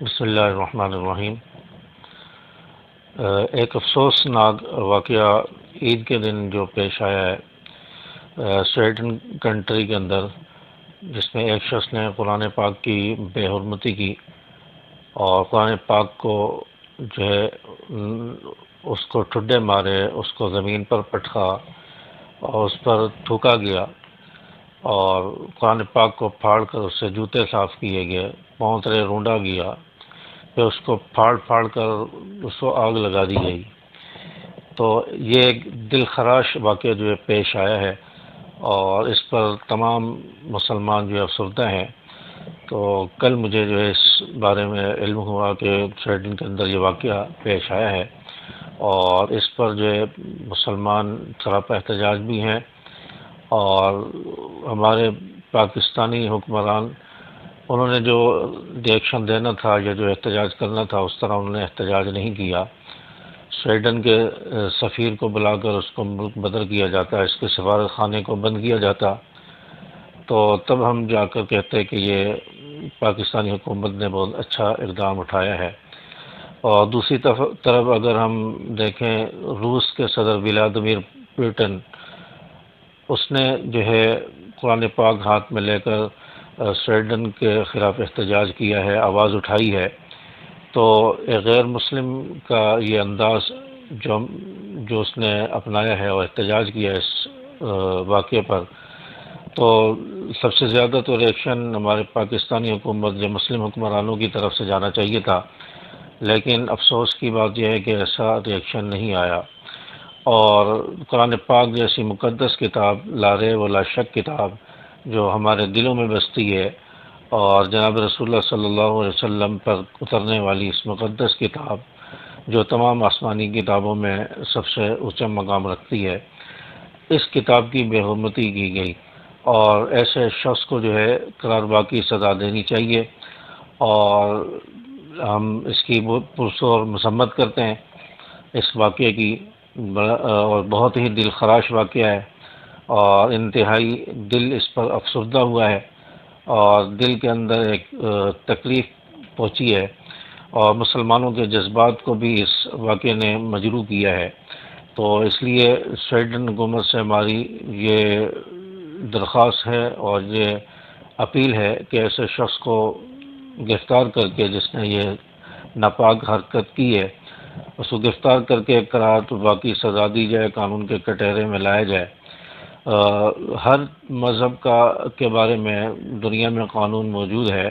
بسم اللہ الرحمن الرحیم۔ ایک افسوسناک واقعہ عید کے دن جو پیش آیا ہے سویڈن کنٹری کے اندر، جس میں ایک شخص نے قرآن پاک کی بے حرمتی کی اور قرآن پاک کو جو ہے اس کو ٹھڈے مارے، اس کو زمین پر پٹکا اور اس پر تھوکا گیا اور قرآن پاک کو پھاڑ کر اس سے جوتے صاف کیے گئے، پاؤں تلے روندا گیا، پھر اس کو پھاڑ پھاڑ کر اس کو آگ لگا دی گئی۔ تو یہ ایک دل خراش واقعہ جو ہے پیش آیا ہے اور اس پر تمام مسلمان جو ہے افسردہ ہیں۔ تو کل مجھے جو ہے اس بارے میں علم ہوا کہ سویڈن کے اندر یہ واقعہ پیش آیا ہے اور اس پر جو ہے مسلمان سراپا احتجاج بھی ہیں، اور ہمارے پاکستانی حکمران انہوں نے جو ریئیکشن دینا تھا یا جو احتجاج کرنا تھا اس طرح انہوں نے احتجاج نہیں کیا۔ سویڈن کے سفیر کو بلا کر اس کو ملک بدر کیا جاتا، اس کے سفارت خانے کو بند کیا جاتا، تو تب ہم جا کر کہتے کہ یہ پاکستانی حکومت نے بہت اچھا اقدام اٹھایا ہے۔ اور دوسری طرف اگر ہم دیکھیں، روس کے صدر ولادیمیر پوٹن، اس نے جو ہے قرآن پاک ہاتھ میں لے کر سویڈن کے خلاف احتجاج کیا ہے، آواز اٹھائی ہے۔ تو ایک غیر مسلم کا یہ انداز جو اس نے اپنایا ہے اور احتجاج کیا ہے اس واقعے پر، تو سب سے زیادہ تو ریئیکشن ہمارے پاکستانی حکومت یا مسلم حکمرانوں کی طرف سے جانا چاہیے تھا، لیکن افسوس کی بات یہ ہے کہ ایسا ریئیکشن نہیں آیا۔ اور قرآن پاک جیسی مقدس کتاب، لا ریب و لا شک کتاب، جو ہمارے دلوں میں بستی ہے، اور جناب رسول اللہ صلی اللہ علیہ وسلم پر اترنے والی اس مقدس کتاب جو تمام آسمانی کتابوں میں سب سے اونچا مقام رکھتی ہے، اس کتاب کی بے حرمتی کی گئی، اور ایسے شخص کو جو ہے قرار باقی سزا دینی چاہیے، اور ہم اس کی پرزور مذمت کرتے ہیں اس واقعے کی، اور بہت ہی دل خراش واقعہ ہے، اور انتہائی دل اس پر افسردہ ہوا ہے، اور دل کے اندر ایک تکلیف پہنچی ہے، اور مسلمانوں کے جذبات کو بھی اس واقعے نے مجروح کیا ہے۔ تو اس لیے سویڈن حکومت سے ہماری یہ درخواست ہے اور یہ اپیل ہے کہ ایسے شخص کو گرفتار کر کے، جس نے یہ ناپاک حرکت کی ہے، اس کو گرفتار کر کے قرار باقی سزا دی جائے، قانون کے کٹہرے میں لایا جائے۔ ہر مذہب کے بارے میں دنیا میں قانون موجود ہے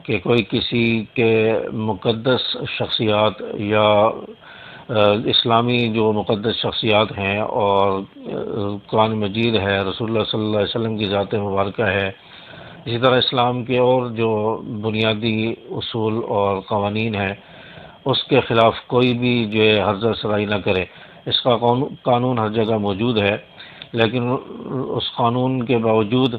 کہ کوئی کسی کے مقدس شخصیات یا اسلامی جو مقدس شخصیات ہیں، اور قرآن مجید ہے، رسول اللہ صلی اللہ علیہ وسلم کی ذات مبارکہ ہے، اسی طرح اسلام کے اور جو بنیادی اصول اور قوانین ہیں، اس کے خلاف کوئی بھی جو ہے حرزہ سرائی نہ کرے۔ اس کا قانون ہر جگہ موجود ہے، لیکن اس قانون کے باوجود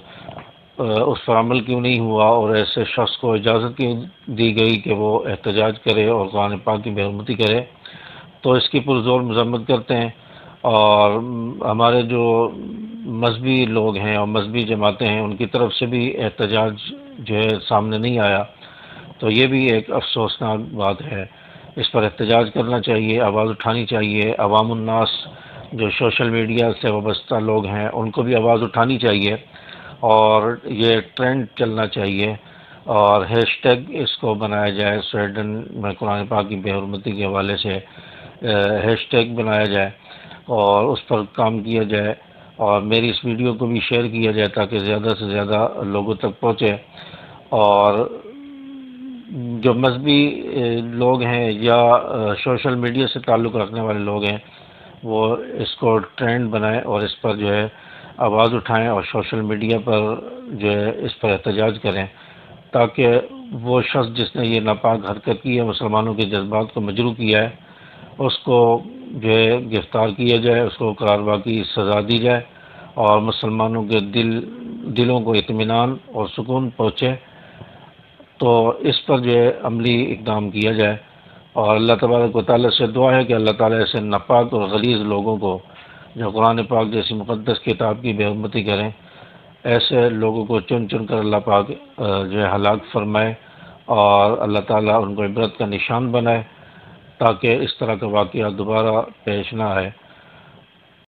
اس پر عمل کیوں نہیں ہوا، اور ایسے شخص کو اجازت کیوں دی گئی کہ وہ احتجاج کرے اور قرآن پاک کی بے حرمتی کرے؟ تو اس کی پرزور مذمت کرتے ہیں، اور ہمارے جو مذہبی لوگ ہیں اور مذہبی جماعتیں ہیں، ان کی طرف سے بھی احتجاج جو ہے سامنے نہیں آیا۔ تو یہ بھی ایک افسوسناک بات ہے، اس پر احتجاج کرنا چاہیے، آواز اٹھانی چاہیے۔ عوام الناس جو سوشل میڈیا سے وابستہ لوگ ہیں، ان کو بھی آواز اٹھانی چاہیے، اور یہ ٹرینڈ چلنا چاہیے، اور ہیش ٹیگ اس کو بنایا جائے، سویڈن میں قرآن پاک کی بے حرمتی کے حوالے سے ہیش ٹیگ بنایا جائے اور اس پر کام کیا جائے، اور میری اس ویڈیو کو بھی شیئر کیا جائے تاکہ زیادہ سے زیادہ لوگوں تک پہنچے، اور جو مذہبی لوگ ہیں یا سوشل میڈیا سے تعلق رکھنے والے لوگ ہیں، وہ اس کو ٹرینڈ بنائیں اور اس پر جو ہے آواز اٹھائیں، اور سوشل میڈیا پر جو ہے اس پر احتجاج کریں، تاکہ وہ شخص جس نے یہ ناپاک حرکت کی ہے، مسلمانوں کے جذبات کو مجروح کیا ہے، اس کو جو ہے گرفتار کیا جائے، اس کو قرار باقی سزا دی جائے، اور مسلمانوں کے دلوں کو اطمینان اور سکون پہنچے۔ تو اس پر جو ہے عملی اقدام کیا جائے، اور اللہ تبارک و تعالیٰ سے دعا ہے کہ اللہ تعالیٰ ایسے ناپاک اور غلیظ لوگوں کو جو قرآن پاک جیسی مقدس کتاب کی بے حرمتی کریں، ایسے لوگوں کو چن چن کر اللہ پاک جو ہے ہلاک فرمائے، اور اللہ تعالیٰ ان کو عبرت کا نشان بنائے تاکہ اس طرح کا واقعہ دوبارہ پیش نہ آئے۔